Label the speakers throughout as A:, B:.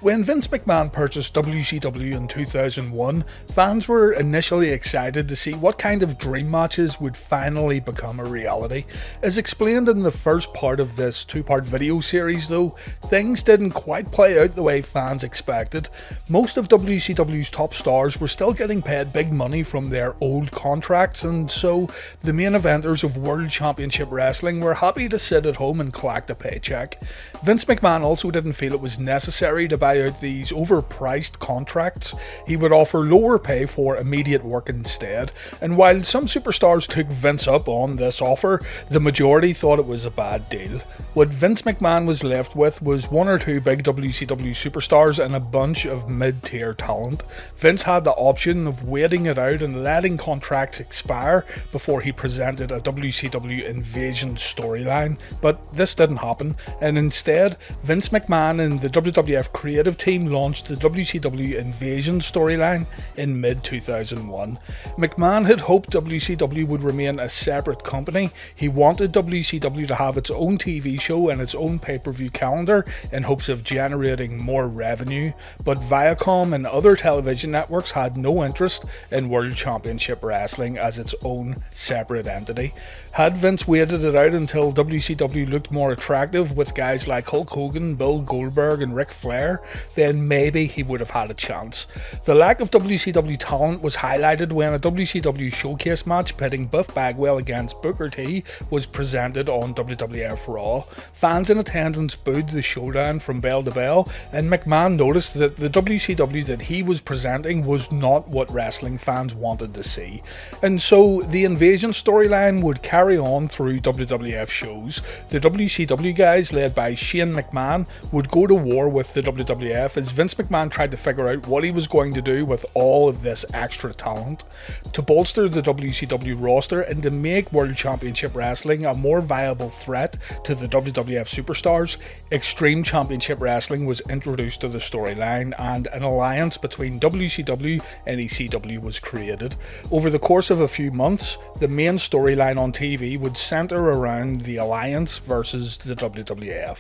A: When Vince McMahon purchased WCW in 2001, fans were initially excited to see what kind of dream matches would finally become a reality. As explained in the first part of this two-part video series though, things didn't quite play out the way fans expected. Most of WCW's top stars were still getting paid big money from their old contracts, and so the main eventers of World Championship Wrestling were happy to sit at home and collect a paycheck. Vince McMahon also didn't feel it was necessary to buy out these overpriced contracts. He would offer lower pay for immediate work instead, and while some superstars took Vince up on this offer, the majority thought it was a bad deal. What Vince McMahon was left with was one or two big WCW superstars and a bunch of mid-tier talent. Vince had the option of waiting it out and letting contracts expire before he presented a WCW Invasion storyline, but this didn't happen, and instead Vince McMahon and the WWF creative team launched the WCW Invasion storyline in mid-2001. McMahon had hoped WCW would remain a separate company. He wanted WCW to have its own TV show and its own pay-per-view calendar in hopes of generating more revenue, but Viacom and other television networks had no interest in World Championship Wrestling as its own separate entity. Had Vince waited it out until WCW looked more attractive with guys like Hulk Hogan, Bill Goldberg and Ric Flair, then maybe he would have had a chance. The lack of WCW talent was highlighted when a WCW showcase match pitting Buff Bagwell against Booker T was presented on WWF Raw. Fans in attendance booed the showdown from bell to bell, and McMahon noticed that the WCW that he was presenting was not what wrestling fans wanted to see. And so the Invasion storyline would carry on through WWF shows. The WCW guys, led by Shane McMahon, would go to war with the WWF as Vince McMahon tried to figure out what he was going to do with all of this extra talent. To bolster the WCW roster and to make World Championship Wrestling a more viable threat to the WWF superstars, Extreme Championship Wrestling was introduced to the storyline, and an alliance between WCW and ECW was created. Over the course of a few months, the main storyline on TV would centre around the alliance versus the WWF.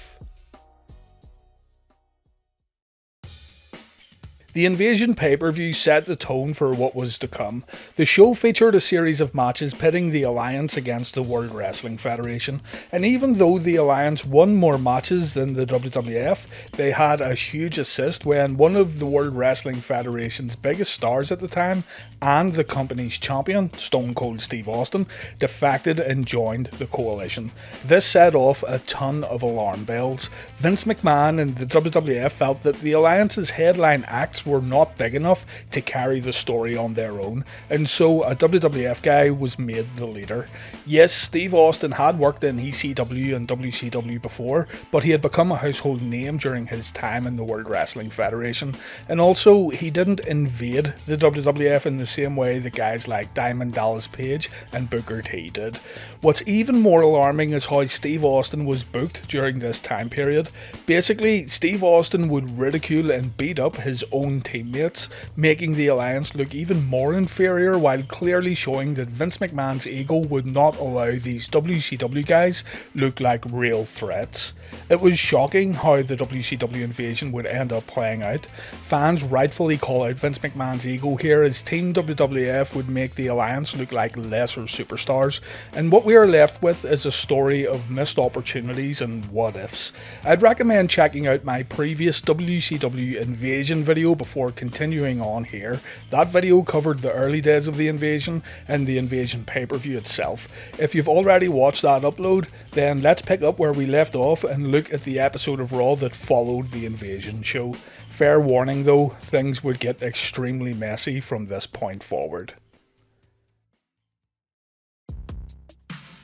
A: The Invasion pay-per-view set the tone for what was to come. The show featured a series of matches pitting the Alliance against the World Wrestling Federation, and even though the Alliance won more matches than the WWF, they had a huge assist when one of the World Wrestling Federation's biggest stars at the time, and the company's champion, Stone Cold Steve Austin, defected and joined the coalition. This set off a ton of alarm bells. Vince McMahon and the WWF felt that the Alliance's headline acts were not big enough to carry the story on their own, and so a WWF guy was made the leader. Yes, Steve Austin had worked in ECW and WCW before, but he had become a household name during his time in the World Wrestling Federation, and also he didn't invade the WWF in the same way that guys like Diamond Dallas Page and Booker T did. What's even more alarming is how Steve Austin was booked during this time period. Basically, Steve Austin would ridicule and beat up his own teammates, making the Alliance look even more inferior while clearly showing that Vince McMahon's ego would not allow these WCW guys look like real threats. It was shocking how the WCW Invasion would end up playing out. Fans rightfully call out Vince McMahon's ego here as Team WWF would make the Alliance look like lesser superstars, and what we are left with is a story of missed opportunities and what ifs. I'd recommend checking out my previous WCW Invasion video before continuing on here. That video covered the early days of the Invasion and the Invasion pay-per-view itself. If you've already watched that upload, then let's pick up where we left off and look at the episode of Raw that followed the Invasion show. Fair warning though, things would get extremely messy from this point forward.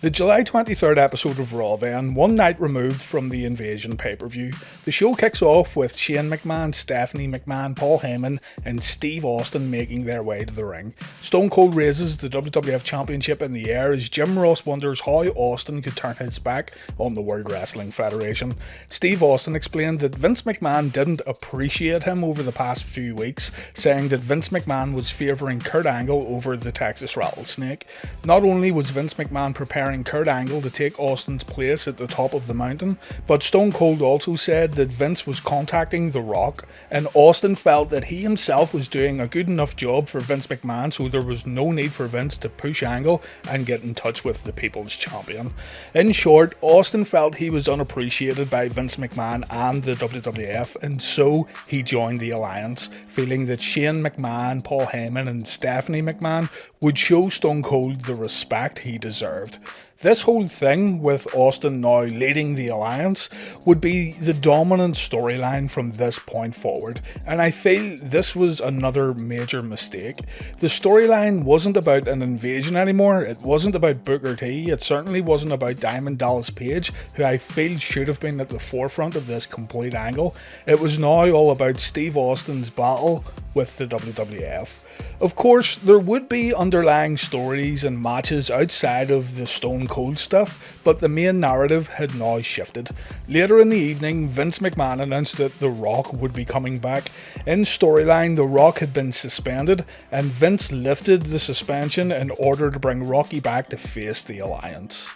A: The July 23rd episode of Raw then, one night removed from the Invasion pay-per-view. The show kicks off with Shane McMahon, Stephanie McMahon, Paul Heyman and Steve Austin making their way to the ring. Stone Cold raises the WWF Championship in the air as Jim Ross wonders how Austin could turn his back on the World Wrestling Federation. Steve Austin explained that Vince McMahon didn't appreciate him over the past few weeks, saying that Vince McMahon was favouring Kurt Angle over the Texas Rattlesnake. Not only was Vince McMahon preparing preparing Kurt Angle to take Austin's place at the top of the mountain, but Stone Cold also said that Vince was contacting The Rock, and Austin felt that he himself was doing a good enough job for Vince McMahon, so there was no need for Vince to push Angle and get in touch with the People's Champion. In short, Austin felt he was unappreciated by Vince McMahon and the WWF, and so he joined the alliance, feeling that Shane McMahon, Paul Heyman and Stephanie McMahon would show Stone Cold the respect he deserved. This whole thing, with Austin now leading the alliance, would be the dominant storyline from this point forward, and I feel this was another major mistake. The storyline wasn't about an invasion anymore, it wasn't about Booker T, it certainly wasn't about Diamond Dallas Page, who I feel should have been at the forefront of this complete angle. It was now all about Steve Austin's battle with the WWF. Of course, there would be underlying stories and matches outside of the Stone Cold stuff, but the main narrative had now shifted. Later in the evening, Vince McMahon announced that The Rock would be coming back. In storyline, The Rock had been suspended, and Vince lifted the suspension in order to bring Rocky back to face the alliance.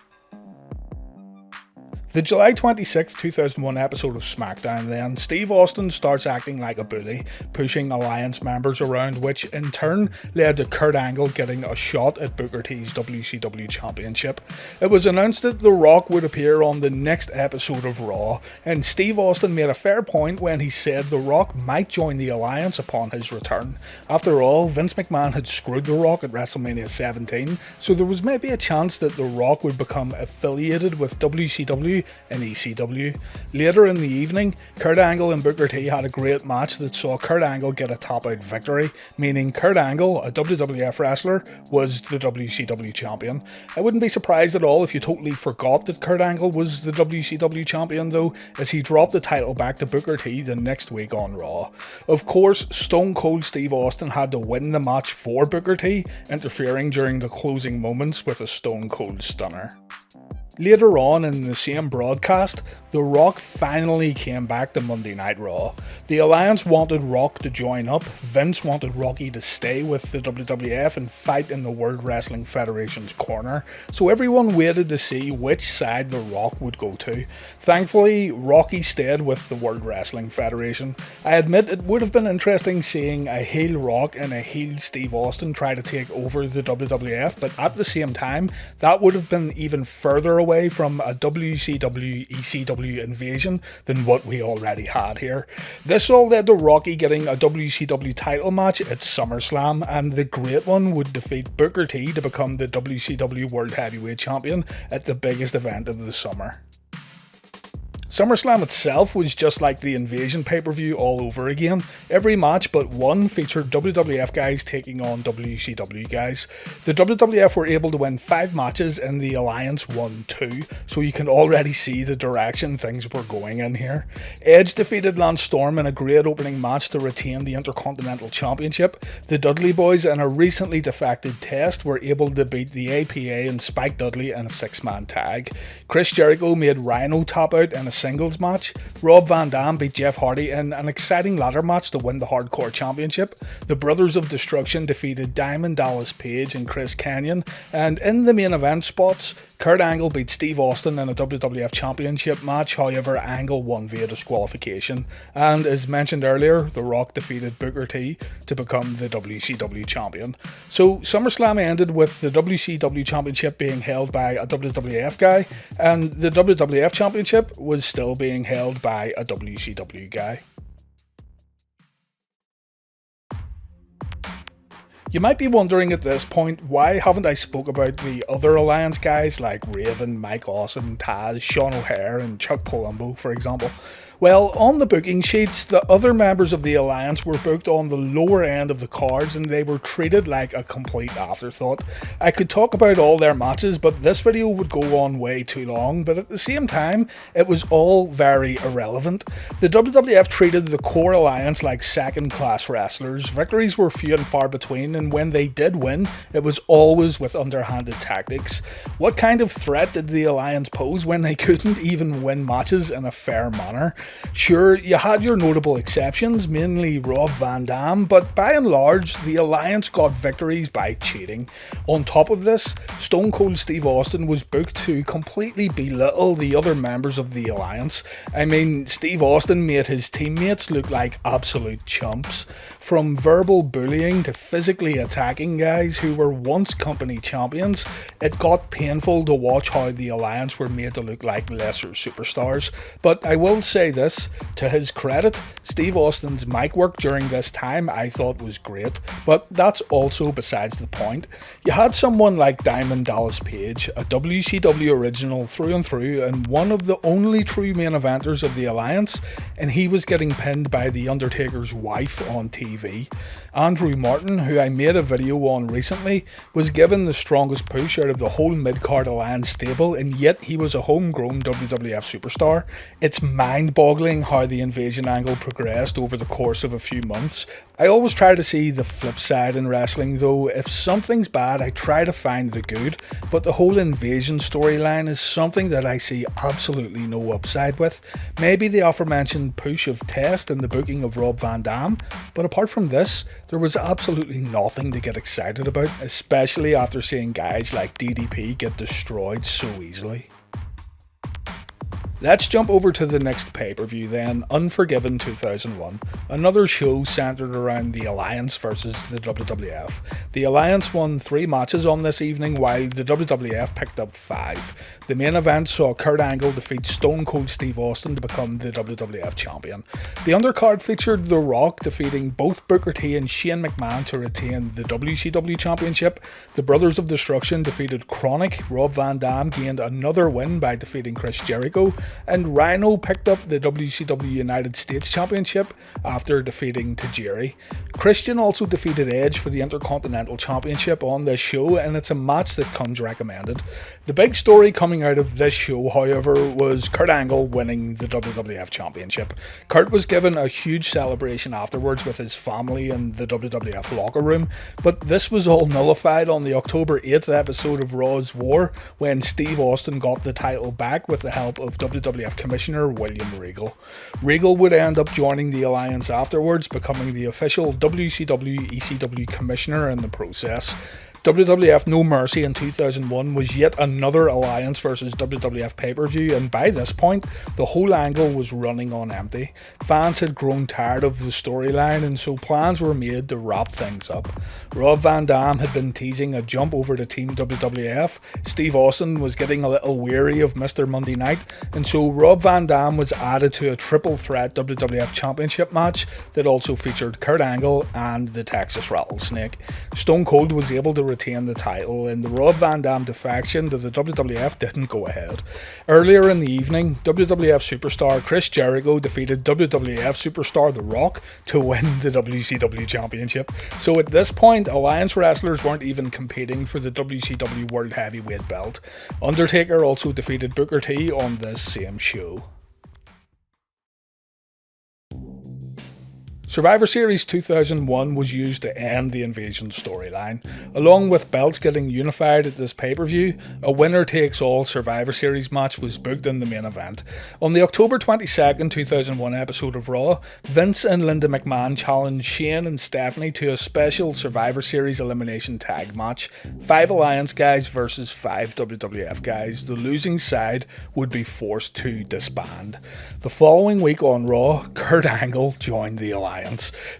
A: The July 26, 2001 episode of SmackDown then, Steve Austin starts acting like a bully, pushing alliance members around, which in turn led to Kurt Angle getting a shot at Booker T's WCW Championship. It was announced that The Rock would appear on the next episode of Raw, and Steve Austin made a fair point when he said The Rock might join the alliance upon his return. After all, Vince McMahon had screwed The Rock at WrestleMania 17, so there was maybe a chance that The Rock would become affiliated with WCW and ECW. Later in the evening, Kurt Angle and Booker T had a great match that saw Kurt Angle get a tap-out victory, meaning Kurt Angle, a WWF wrestler, was the WCW champion. I wouldn't be surprised at all if you totally forgot that Kurt Angle was the WCW champion though, as he dropped the title back to Booker T the next week on Raw. Of course, Stone Cold Steve Austin had to win the match for Booker T, interfering during the closing moments with a Stone Cold Stunner. Later on in the same broadcast, The Rock finally came back to Monday Night Raw. The Alliance wanted Rock to join up, Vince wanted Rocky to stay with the WWF and fight in the World Wrestling Federation's corner, so everyone waited to see which side The Rock would go to. Thankfully, Rocky stayed with the World Wrestling Federation. I admit it would have been interesting seeing a heel Rock and a heel Steve Austin try to take over the WWF, but at the same time, that would have been even further away from a WCW ECW invasion than what we already had here. This all led to Rocky getting a WCW title match at Summerslam, and the Great One would defeat Booker T to become the WCW World Heavyweight Champion at the biggest event of the summer. SummerSlam itself was just like the Invasion pay-per-view all over again. Every match but one featured WWF guys taking on WCW guys. The WWF were able to win 5 matches and the Alliance won 2, so you can already see the direction things were going in here. Edge defeated Lance Storm in a great opening match to retain the Intercontinental Championship. The Dudley Boys and a recently defected Test were able to beat the APA and Spike Dudley in a 6-man tag. Chris Jericho made Rhino tap out in a singles match. Rob Van Dam beat Jeff Hardy in an exciting ladder match to win the Hardcore Championship. The Brothers of Destruction defeated Diamond Dallas Page and Chris Kanyon, and in the main event spots, Kurt Angle beat Steve Austin in a WWF Championship match, however Angle won via disqualification, and as mentioned earlier, The Rock defeated Booker T to become the WCW champion. So SummerSlam ended with the WCW Championship being held by a WWF guy, and the WWF Championship was still being held by a WCW guy. You might be wondering at this point, why haven't I spoke about the other Alliance guys like Raven, Mike Awesome, Taz, Sean O'Hare and Chuck Palumbo, for example? Well, on the booking sheets, the other members of the Alliance were booked on the lower end of the cards and they were treated like a complete afterthought. I could talk about all their matches, but this video would go on way too long, but at the same time, it was all very irrelevant. The WWF treated the core Alliance like second-class wrestlers. Victories were few and far between, and when they did win, it was always with underhanded tactics. What kind of threat did the Alliance pose when they couldn't even win matches in a fair manner? Sure, you had your notable exceptions, mainly Rob Van Dam, but by and large, the Alliance got victories by cheating. On top of this, Stone Cold Steve Austin was booked to completely belittle the other members of the Alliance. I mean, Steve Austin made his teammates look like absolute chumps. From verbal bullying to physically attacking guys who were once company champions, it got painful to watch how the Alliance were made to look like lesser superstars. But I will say this, to his credit, Steve Austin's mic work during this time I thought was great, but that's also besides the point. You had someone like Diamond Dallas Page, a WCW original through and through, and one of the only true main eventers of the Alliance, and he was getting pinned by the Undertaker's wife on TV. Andrew Martin, who I made a video on recently, was given the strongest push out of the whole mid-card Alliance stable, and yet he was a homegrown WWF superstar. It's mind-boggling how the Invasion angle progressed over the course of a few months. I always try to see the flip side in wrestling though. If something's bad, I try to find the good, but the whole Invasion storyline is something that I see absolutely no upside with. Maybe the aforementioned push of Test and the booking of Rob Van Dam, but apart from this, there was absolutely nothing to get excited about, especially after seeing guys like DDP get destroyed so easily. Let's jump over to the next pay-per-view then, Unforgiven 2001, another show centered around the Alliance versus the WWF. The Alliance won 3 matches on this evening while the WWF picked up 5. The main event saw Kurt Angle defeat Stone Cold Steve Austin to become the WWF champion. The undercard featured The Rock defeating both Booker T and Shane McMahon to retain the WCW championship. The Brothers of Destruction defeated Chronic. Rob Van Dam gained another win by defeating Chris Jericho, and Rhino picked up the WCW United States Championship after defeating Tajiri. Christian also defeated Edge for the Intercontinental Championship on this show, and it's a match that comes recommended. The big story coming out of this show, however, was Kurt Angle winning the WWF Championship. Kurt was given a huge celebration afterwards with his family in the WWF locker room, but this was all nullified on the October 8th episode of Raw's War when Steve Austin got the title back with the help of WWF Commissioner William Regal. Regal would end up joining the Alliance afterwards, becoming the official WCW ECW Commissioner in the process. WWF No Mercy in 2001 was yet another Alliance versus WWF pay-per-view, and by this point, the whole angle was running on empty. Fans had grown tired of the storyline, and so plans were made to wrap things up. Rob Van Dam had been teasing a jump over to Team WWF, Steve Austin was getting a little weary of Mr. Monday Night, and so Rob Van Dam was added to a triple threat WWF Championship match that also featured Kurt Angle and the Texas Rattlesnake. Stone Cold was able to retain the title, and the Rob Van Dam defection to the WWF didn't go ahead. Earlier in the evening, WWF superstar Chris Jericho defeated WWF superstar The Rock to win the WCW Championship. So at this point, Alliance wrestlers weren't even competing for the WCW World Heavyweight belt. Undertaker also defeated Booker T on this same show. Survivor Series 2001 was used to end the Invasion storyline. Along with belts getting unified at this pay-per-view, a winner-takes-all Survivor Series match was booked in the main event. On the October 22nd, 2001 episode of Raw, Vince and Linda McMahon challenged Shane and Stephanie to a special Survivor Series elimination tag match, 5 Alliance guys versus 5 WWF guys. The losing side would be forced to disband. The following week on Raw, Kurt Angle joined the Alliance.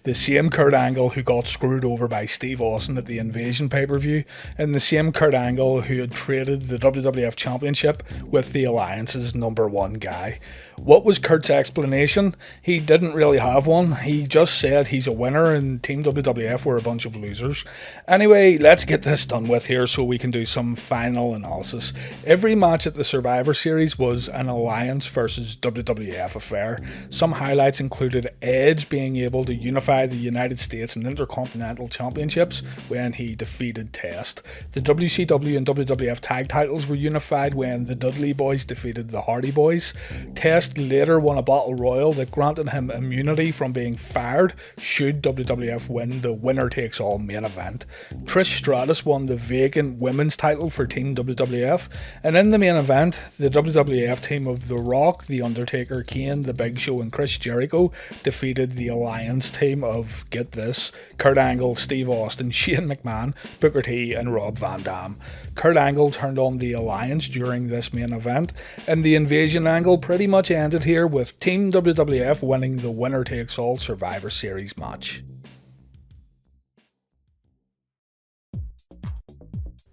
A: The same Kurt Angle who got screwed over by Steve Austin at the Invasion pay-per-view, and the same Kurt Angle who had traded the WWF Championship with the Alliance's number 1 guy. What was Kurt's explanation? He didn't really have one. He just said he's a winner and Team WWF were a bunch of losers. Anyway, let's get this done with here so we can do some final analysis. Every match at the Survivor Series was an Alliance versus WWF affair. Some highlights included Edge being able able to unify the United States and Intercontinental Championships when he defeated Test. The WCW and WWF tag titles were unified when the Dudley Boys defeated the Hardy Boys. Test later won a battle royal that granted him immunity from being fired should WWF win the winner takes all main event. Trish Stratus won the vacant women's title for Team WWF, and in the main event, the WWF team of The Rock, The Undertaker, Kane, The Big Show and Chris Jericho defeated the Alliance team of, get this, Kurt Angle, Steve Austin, Shane McMahon, Booker T and Rob Van Dam. Kurt Angle turned on the Alliance during this main event, and the Invasion angle pretty much ended here with Team WWF winning the winner takes all Survivor Series match.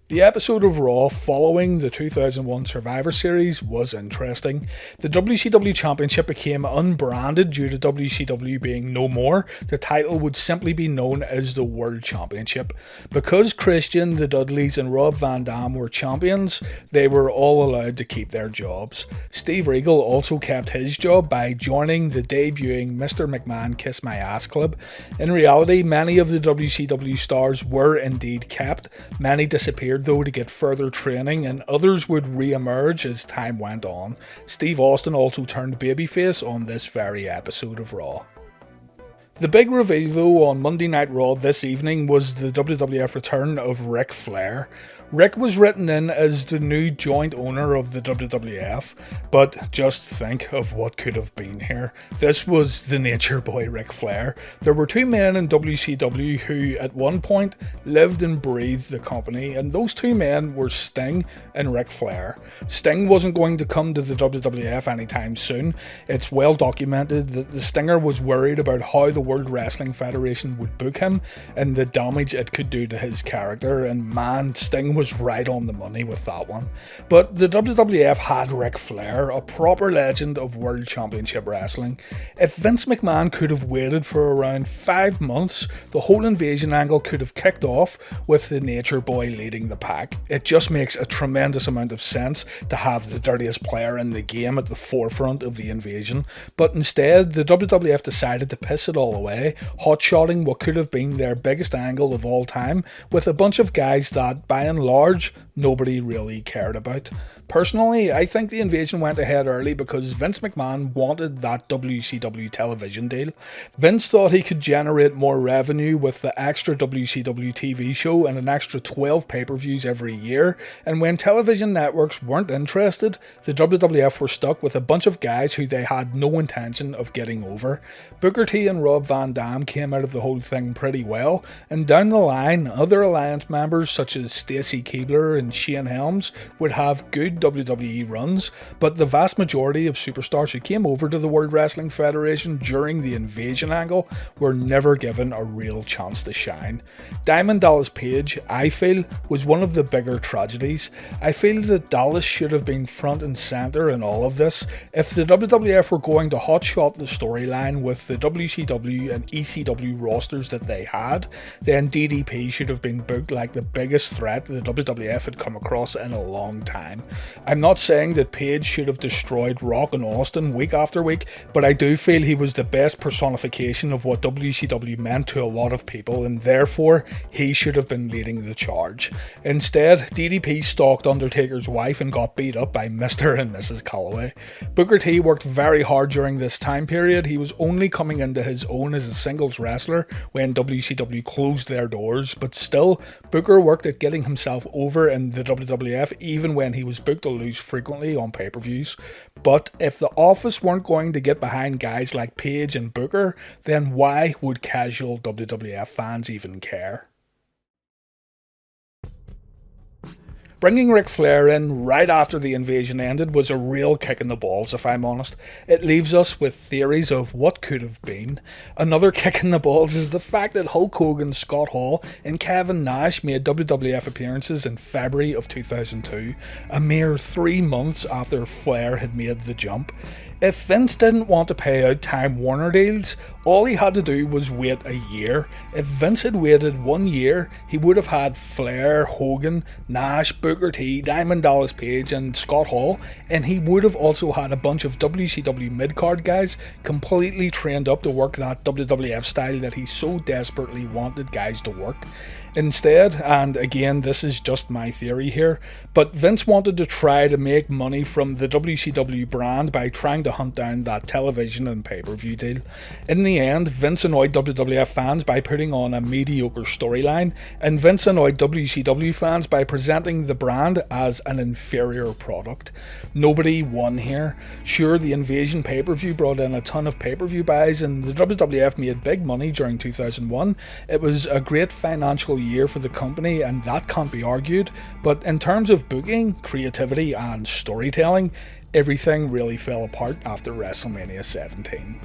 A: The episode of Raw following the 2001 Survivor Series was interesting. The WCW Championship became unbranded due to WCW being no more. The title would simply be known as the World Championship. Because Christian, the Dudleys and Rob Van Dam were champions, they were all allowed to keep their jobs. Steve Regal also kept his job by joining the debuting Mr. McMahon Kiss My Ass Club. In reality, many of the WCW stars were indeed kept. Many disappeared though to get further training, and others would re-emerge as time went on. Steve Austin also turned babyface on this very episode of Raw. The big reveal though on Monday Night Raw this evening was the WWF return of Ric Flair. Rick was written in as the new joint owner of the WWF, but just think of what could have been here. This was the Nature Boy Ric Flair. There were two men in WCW who at one point lived and breathed the company, and those two men were Sting and Ric Flair. Sting wasn't going to come to the WWF anytime soon. It's well documented that the Stinger was worried about how the World Wrestling Federation would book him and the damage it could do to his character, and man, Sting was right on the money with that one. But the WWF had Ric Flair, a proper legend of World Championship Wrestling. If Vince McMahon could have waited for around 5 months, the whole Invasion angle could have kicked off with the Nature Boy leading the pack. It just makes a tremendous amount of sense to have the dirtiest player in the game at the forefront of the Invasion, but instead the WWF decided to piss it all away, hotshotting what could have been their biggest angle of all time with a bunch of guys that, by and large, nobody really cared about. Personally, I think the Invasion went ahead early because Vince McMahon wanted that WCW television deal. Vince thought he could generate more revenue with the extra WCW TV show and an extra 12 pay-per-views every year, and when television networks weren't interested, the WWF were stuck with a bunch of guys who they had no intention of getting over. Booker T and Rob Van Dam came out of the whole thing pretty well, and down the line, other Alliance members such as Stacy Keibler and Shane Helms would have good WWE runs, but the vast majority of superstars who came over to the World Wrestling Federation during the Invasion angle were never given a real chance to shine. Diamond Dallas Page, I feel, was one of the bigger tragedies. I feel that Dallas should have been front and centre in all of this. If the WWF were going to hotshot the storyline with the WCW and ECW rosters that they had, then DDP should have been booked like the biggest threat the WWF had come across in a long time. I'm not saying that Page should have destroyed Rock and Austin week after week, but I do feel he was the best personification of what WCW meant to a lot of people, and therefore he should have been leading the charge. Instead, DDP stalked Undertaker's wife and got beat up by Mr. and Mrs. Calloway. Booker T worked very hard during this time period. He was only coming into his own as a singles wrestler when WCW closed their doors, but still, Booker worked at getting himself over in the WWF even when he was booked to lose frequently on pay-per-views. But if the office weren't going to get behind guys like Page and Booker, then why would casual WWF fans even care? Bringing Ric Flair in right after the Invasion ended was a real kick in the balls, if I'm honest. It leaves us with theories of what could have been. Another kick in the balls is the fact that Hulk Hogan, Scott Hall and Kevin Nash made WWF appearances in February of 2002, a mere 3 months after Flair had made the jump. If Vince didn't want to pay out Time Warner deals, all he had to do was wait a year. If Vince had waited 1 year, he would have had Flair, Hogan, Nash, Booker Booker T, Diamond Dallas Page and Scott Hall, and he would have also had a bunch of WCW mid-card guys completely trained up to work that WWF style that he so desperately wanted guys to work. Instead, and again this is just my theory here, but Vince wanted to try to make money from the WCW brand by trying to hunt down that television and pay-per-view deal. In the end, Vince annoyed WWF fans by putting on a mediocre storyline, and Vince annoyed WCW fans by presenting the brand as an inferior product. Nobody won here. Sure, the Invasion pay-per-view brought in a ton of pay-per-view buys and the WWF made big money during 2001. It was a great financial year for the company and that can't be argued, but in terms of booking, creativity and storytelling, everything really fell apart after WrestleMania 17.